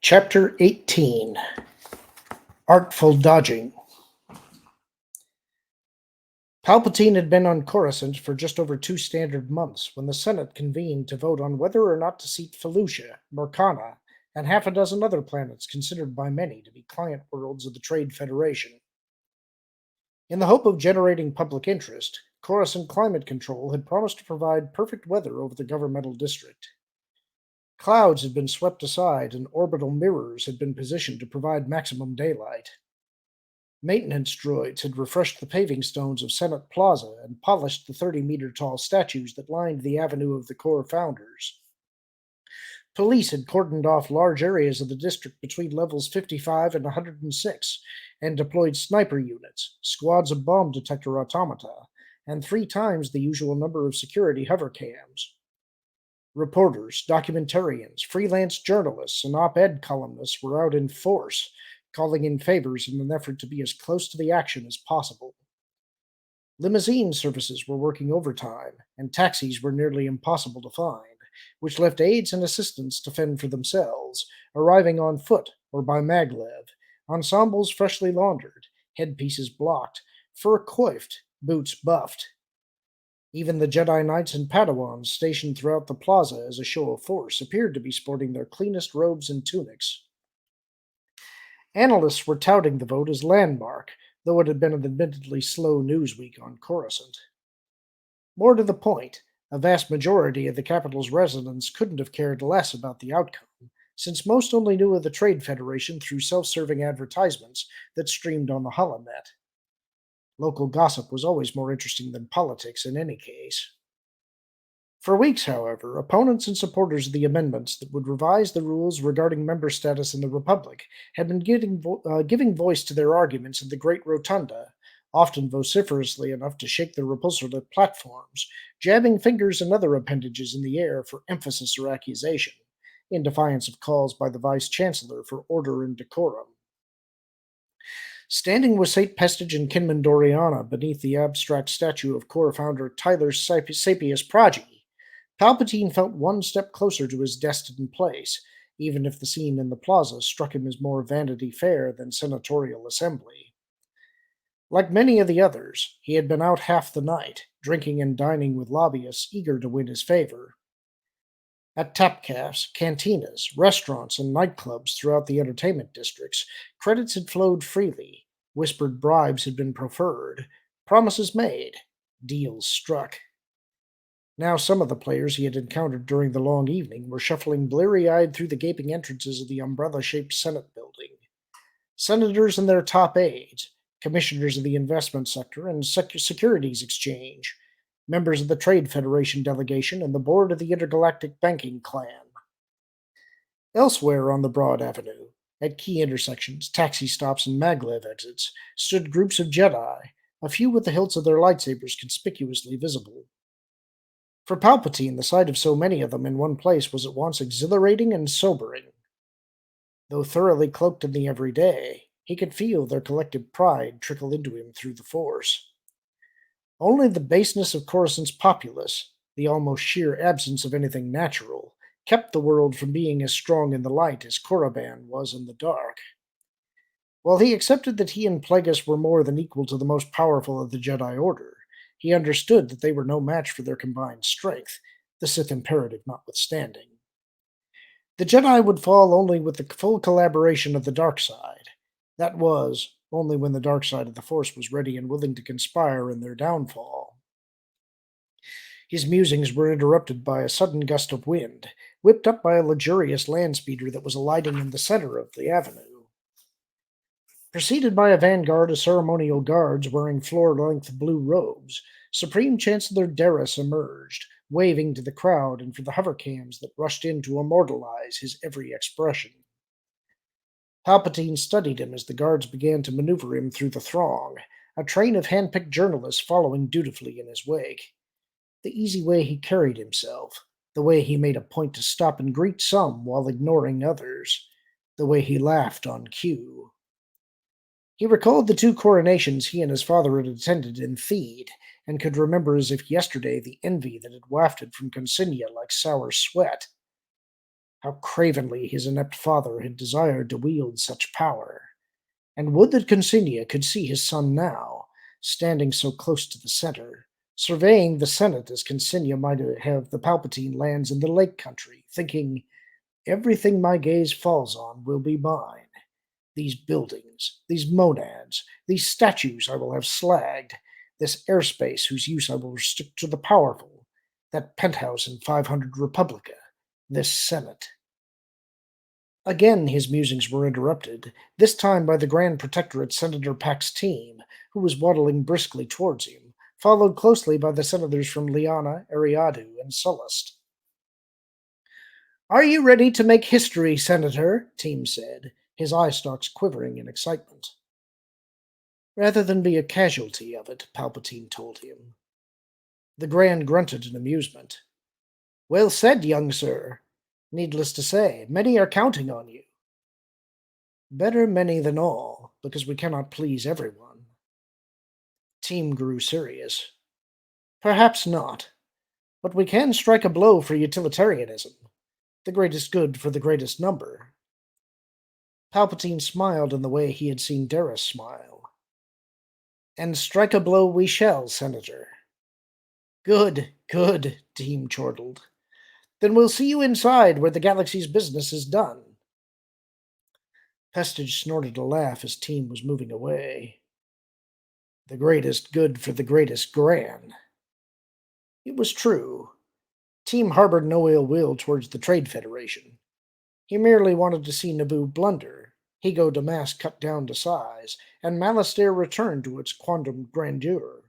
Chapter 18 Artful Dodging. Palpatine had been on Coruscant for just over 2 standard months when the Senate convened to vote on whether or not to seat Felucia, Morcana, and half a dozen other planets considered by many to be client worlds of the Trade Federation. In the hope of generating public interest, Coruscant Climate Control had promised to provide perfect weather over the governmental district. Clouds had been swept aside and orbital mirrors had been positioned to provide maximum daylight. Maintenance droids had refreshed the paving stones of Senate Plaza and polished the 30-meter tall statues that lined the avenue of the core founders. Police had cordoned off large areas of the district between levels 55 and 106 and deployed sniper units, squads of bomb detector automata, and 3 times the usual number of security hover cams. Reporters, documentarians, freelance journalists, and op ed columnists were out in force, calling in favors in an effort to be as close to the action as possible. Limousine services were working overtime, and taxis were nearly impossible to find, which left aides and assistants to fend for themselves, arriving on foot or by maglev, ensembles freshly laundered, headpieces blocked, fur coiffed, boots buffed. Even the Jedi Knights and Padawans stationed throughout the plaza as a show of force appeared to be sporting their cleanest robes and tunics. Analysts were touting the vote as landmark, though it had been an admittedly slow news week on Coruscant. More to the point, a vast majority of the capital's residents couldn't have cared less about the outcome, since most only knew of the Trade Federation through self-serving advertisements that streamed on the holonet. Local gossip was always more interesting than politics in any case. For weeks, however, opponents and supporters of the amendments that would revise the rules regarding member status in the Republic had been giving voice to their arguments in the Great Rotunda, often vociferously enough to shake their repulsor-lit platforms, jabbing fingers and other appendages in the air for emphasis or accusation, in defiance of calls by the Vice Chancellor for order and decorum. Standing with St. Pestage and Kinman Doriana beneath the abstract statue of core founder Tyler Sapius Progeny, Palpatine felt one step closer to his destined place, even if the scene in the plaza struck him as more Vanity Fair than senatorial assembly. Like many of the others, he had been out half the night, drinking and dining with lobbyists eager to win his favor. At tapcafes, cantinas, restaurants, and nightclubs throughout the entertainment districts, credits had flowed freely, whispered bribes had been proffered, promises made, deals struck. Now some of the players he had encountered during the long evening were shuffling bleary-eyed through the gaping entrances of the umbrella-shaped Senate building. Senators and their top aides, commissioners of the investment sector and securities exchange, members of the Trade Federation delegation, and the board of the Intergalactic Banking Clan. Elsewhere on the broad avenue, at key intersections, taxi stops, and maglev exits, stood groups of Jedi, a few with the hilts of their lightsabers conspicuously visible. For Palpatine, the sight of so many of them in one place was at once exhilarating and sobering. Though thoroughly cloaked in the everyday, he could feel their collective pride trickle into him through the Force. Only the baseness of Coruscant's populace, the almost sheer absence of anything natural, kept the world from being as strong in the light as Korriban was in the dark. While he accepted that he and Plagueis were more than equal to the most powerful of the Jedi Order, he understood that they were no match for their combined strength, the Sith imperative notwithstanding. The Jedi would fall only with the full collaboration of the dark side. That was, only when the dark side of the Force was ready and willing to conspire in their downfall. His musings were interrupted by a sudden gust of wind, whipped up by a luxurious land speeder that was alighting in the center of the avenue. Preceded by a vanguard of ceremonial guards wearing floor-length blue robes, Supreme Chancellor Darth emerged, waving to the crowd and for the hovercams that rushed in to immortalize his every expression. Palpatine studied him as the guards began to maneuver him through the throng, a train of hand-picked journalists following dutifully in his wake. The easy way he carried himself, the way he made a point to stop and greet some while ignoring others, the way he laughed on cue. He recalled the 2 coronations he and his father had attended in Theed, and could remember as if yesterday the envy that had wafted from Consignia like sour sweat. How cravenly his inept father had desired to wield such power. And would that Consignia could see his son now, standing so close to the center, surveying the Senate as Consignia might have the Palpatine lands in the Lake Country, thinking, everything my gaze falls on will be mine. These buildings, these monads, these statues I will have slagged, this airspace whose use I will restrict to the powerful, that penthouse in 500 Republica, this Senate. Again his musings were interrupted, this time by the Grand Protectorate Senator Pax's team, who was waddling briskly towards him, followed closely by the senators from Liana, Ariadu, and Sullust. "Are you ready to make history, Senator?" Team said, his eye stalks quivering in excitement. "Rather than be a casualty of it," Palpatine told him. The Grand grunted in amusement. "Well said, young sir. Needless to say, many are counting on you." "Better many than all, because we cannot please everyone." Team grew serious. "Perhaps not, but we can strike a blow for utilitarianism. The greatest good for the greatest number." Palpatine smiled in the way he had seen Darth smile. "And strike a blow we shall, Senator." "Good, good," Team chortled. "Then we'll see you inside where the galaxy's business is done." Pestage snorted a laugh as Team was moving away. The greatest good for the greatest gran. It was true. Team harbored no ill will towards the Trade Federation. He merely wanted to see Naboo blunder, Higo Damask cut down to size, and Malastare return to its quantum grandeur.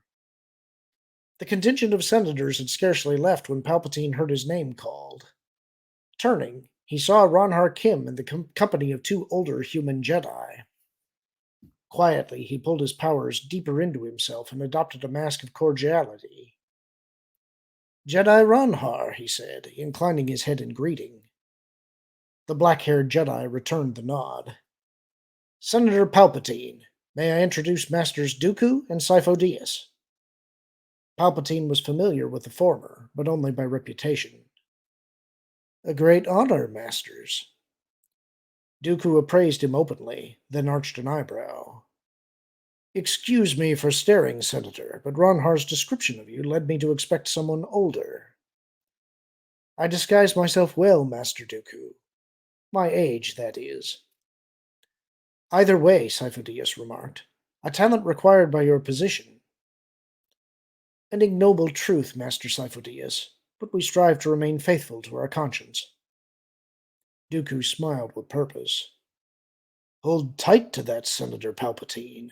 The contingent of senators had scarcely left when Palpatine heard his name called. Turning, he saw Ronhar Kim in the company of two older human Jedi. Quietly, he pulled his powers deeper into himself and adopted a mask of cordiality. "Jedi Ronhar," he said, inclining his head in greeting. The black-haired Jedi returned the nod. "Senator Palpatine, may I introduce Masters Dooku and Sifo Dyas?" Palpatine was familiar with the former, but only by reputation. "A great honor, Masters." Dooku appraised him openly, then arched an eyebrow. "Excuse me for staring, Senator, but Ronhar's description of you led me to expect someone older." "I disguise myself well, Master Dooku. My age, that is." "Either way," Sifo Dyas remarked, "a talent required by your position." "An ignoble truth, Master Sifo Dyas, but we strive to remain faithful to our conscience." Dooku smiled with purpose. "Hold tight to that, Senator Palpatine.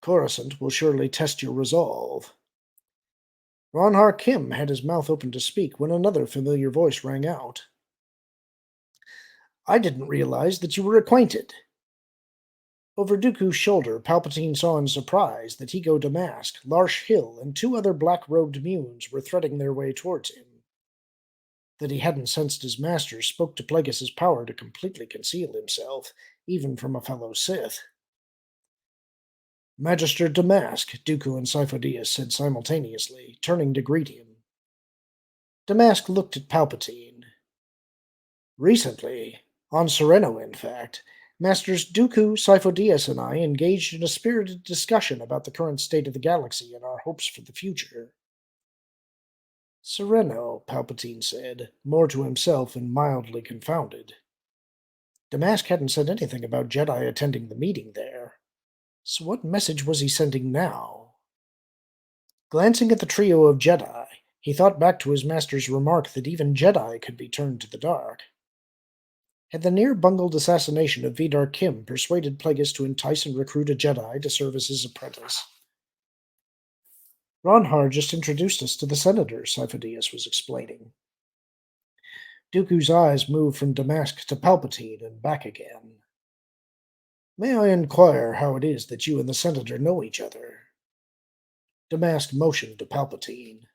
Coruscant will surely test your resolve." Ronhar Kim had his mouth open to speak when another familiar voice rang out. "I didn't realize that you were acquainted." Over Dooku's shoulder, Palpatine saw in surprise that Higo Damask, Larsh Hill, and two other black-robed Munes were threading their way towards him. That he hadn't sensed his master spoke to Plagueis' power to completely conceal himself, even from a fellow Sith. "Magister Damask," Dooku and Sifo Dyas said simultaneously, turning to greet him. Damask looked at Palpatine. "Recently, on Sereno in fact, Masters Dooku, Sifo Dyas, and I engaged in a spirited discussion about the current state of the galaxy and our hopes for the future." "Sereno," Palpatine said, more to himself and mildly confounded. Damask hadn't said anything about Jedi attending the meeting there. So what message was he sending now? Glancing at the trio of Jedi, he thought back to his master's remark that even Jedi could be turned to the dark. Had the near-bungled assassination of Vidar Kim persuaded Plagueis to entice and recruit a Jedi to serve as his apprentice? "Ronhar just introduced us to the senator," Sifo Dyas was explaining. Dooku's eyes moved from Damask to Palpatine and back again. "May I inquire how it is that you and the senator know each other?" Damask motioned to Palpatine.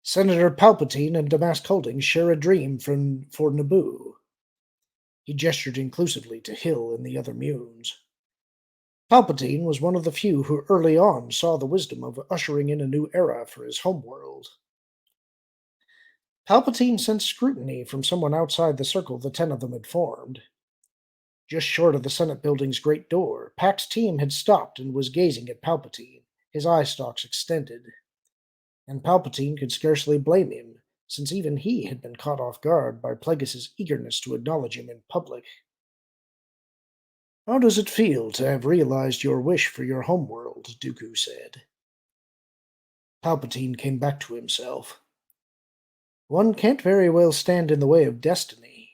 "Senator Palpatine and Damask Holdings share a dream for Naboo." He gestured inclusively to Hill and the other Munes. Palpatine was one of the few who early on saw the wisdom of ushering in a new era for his homeworld. Palpatine sensed scrutiny from someone outside the circle the 10 of them had formed. Just short of the Senate building's great door, Pack's team had stopped and was gazing at Palpatine, his eye stalks extended. And Palpatine could scarcely blame him, since even he had been caught off guard by Plagueis' eagerness to acknowledge him in public. "How does it feel to have realized your wish for your homeworld?" Dooku said. Palpatine came back to himself. "One can't very well stand in the way of destiny."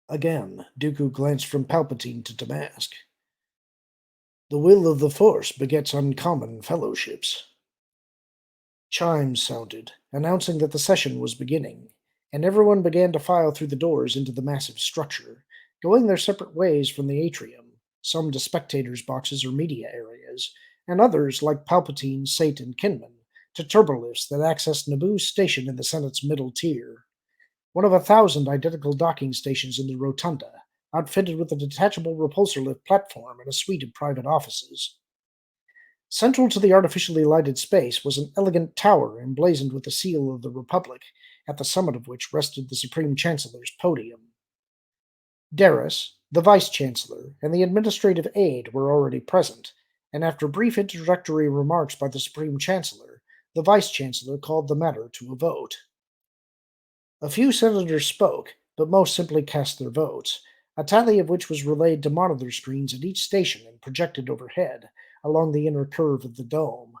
Again, Dooku glanced from Palpatine to Damask. "The will of the Force begets uncommon fellowships." Chimes sounded, announcing that the session was beginning, and everyone began to file through the doors into the massive structure, going their separate ways from the atrium, some to spectators' boxes or media areas, and others, like Palpatine, Sate, and Kinman, to turbolifts that accessed Naboo's station in the Senate's middle tier, one of 1,000 identical docking stations in the rotunda, outfitted with a detachable repulsor lift platform and a suite of private offices. Central to the artificially lighted space was an elegant tower emblazoned with the seal of the Republic, at the summit of which rested the Supreme Chancellor's podium. Darth, the Vice Chancellor, and the administrative aide were already present, and after brief introductory remarks by the Supreme Chancellor, the Vice Chancellor called the matter to a vote. A few senators spoke, but most simply cast their votes, a tally of which was relayed to monitor screens at each station and projected overhead, along the inner curve of the dome.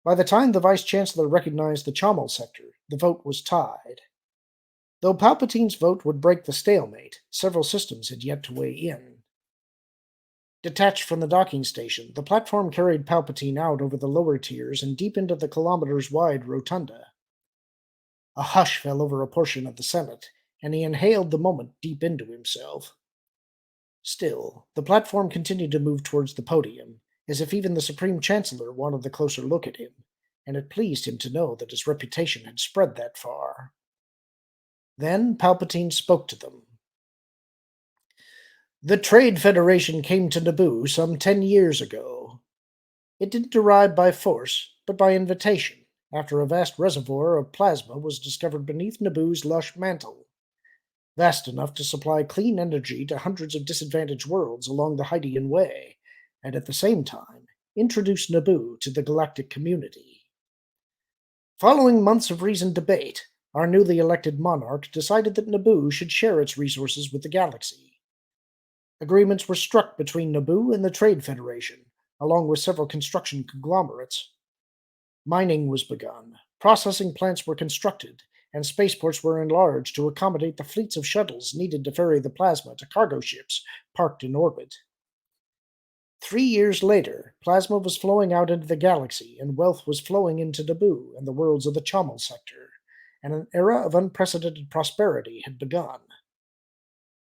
By the time the Vice Chancellor recognized the Chommel sector, the vote was tied. Though Palpatine's vote would break the stalemate, several systems had yet to weigh in. Detached from the docking station, the platform carried Palpatine out over the lower tiers and deep into the kilometers-wide rotunda. A hush fell over a portion of the Senate, and he inhaled the moment deep into himself. Still, the platform continued to move towards the podium, as if even the Supreme Chancellor wanted a closer look at him, and it pleased him to know that his reputation had spread that far. Then Palpatine spoke to them. "The Trade Federation came to Naboo some 10 years ago. It didn't arrive by force, but by invitation, after a vast reservoir of plasma was discovered beneath Naboo's lush mantle, vast enough to supply clean energy to hundreds of disadvantaged worlds along the Hydean Way, and at the same time introduce Naboo to the galactic community. Following months of reasoned debate, our newly elected monarch decided that Naboo should share its resources with the galaxy. Agreements were struck between Naboo and the Trade Federation, along with several construction conglomerates. Mining was begun, processing plants were constructed, and spaceports were enlarged to accommodate the fleets of shuttles needed to ferry the plasma to cargo ships parked in orbit. 3 years later, plasma was flowing out into the galaxy, and wealth was flowing into Naboo and the worlds of the Chommel sector, and an era of unprecedented prosperity had begun.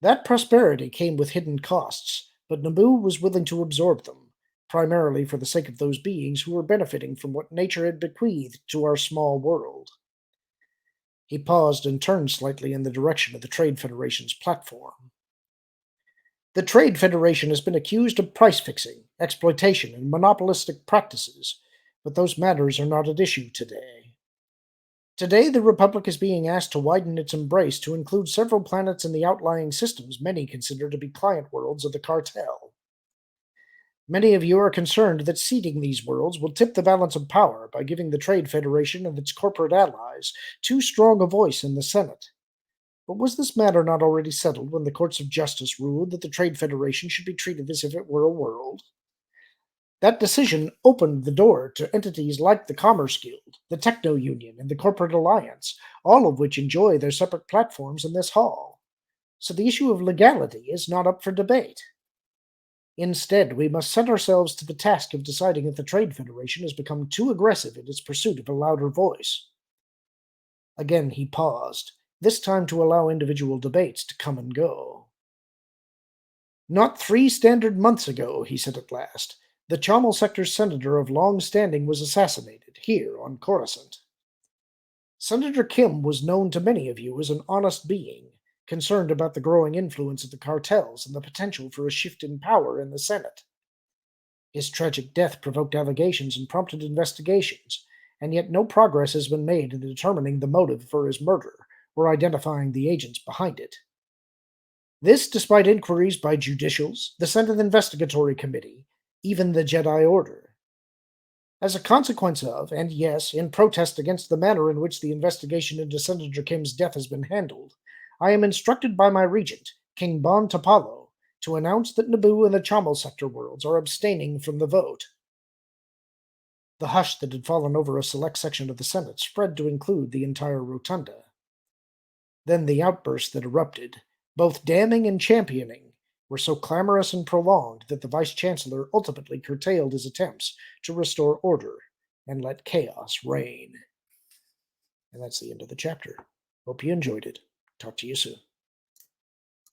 That prosperity came with hidden costs, but Naboo was willing to absorb them, primarily for the sake of those beings who were benefiting from what nature had bequeathed to our small world." He paused and turned slightly in the direction of the Trade Federation's platform. "The Trade Federation has been accused of price fixing, exploitation, and monopolistic practices, but those matters are not at issue today. Today, the Republic is being asked to widen its embrace to include several planets in the outlying systems many consider to be client worlds of the cartel. Many of you are concerned that ceding these worlds will tip the balance of power by giving the Trade Federation and its corporate allies too strong a voice in the Senate. But was this matter not already settled when the courts of justice ruled that the Trade Federation should be treated as if it were a world? That decision opened the door to entities like the Commerce Guild, the Techno Union, and the Corporate Alliance, all of which enjoy their separate platforms in this hall. So the issue of legality is not up for debate. Instead, we must set ourselves to the task of deciding if the Trade Federation has become too aggressive in its pursuit of a louder voice." Again he paused, this time to allow individual debates to come and go. "Not 3 standard months ago," he said at last, "the Chommel Sector's senator of long standing was assassinated, here on Coruscant. Senator Kim was known to many of you as an honest being, concerned about the growing influence of the cartels and the potential for a shift in power in the Senate. His tragic death provoked allegations and prompted investigations, and yet no progress has been made in determining the motive for his murder or identifying the agents behind it. This despite inquiries by judicials, the Senate Investigatory Committee, even the Jedi Order. As a consequence of, and yes, in protest against the manner in which the investigation into Senator Kim's death has been handled, I am instructed by my regent, King Bon Tapalo, to announce that Naboo and the Chamal Sector worlds are abstaining from the vote. The hush that had fallen over a select section of the Senate spread to include the entire rotunda. Then the outburst that erupted, both damning and championing, were so clamorous and prolonged that the Vice Chancellor ultimately curtailed his attempts to restore order and let chaos reign. And that's the end of the chapter. Hope you enjoyed it. Talk to you soon.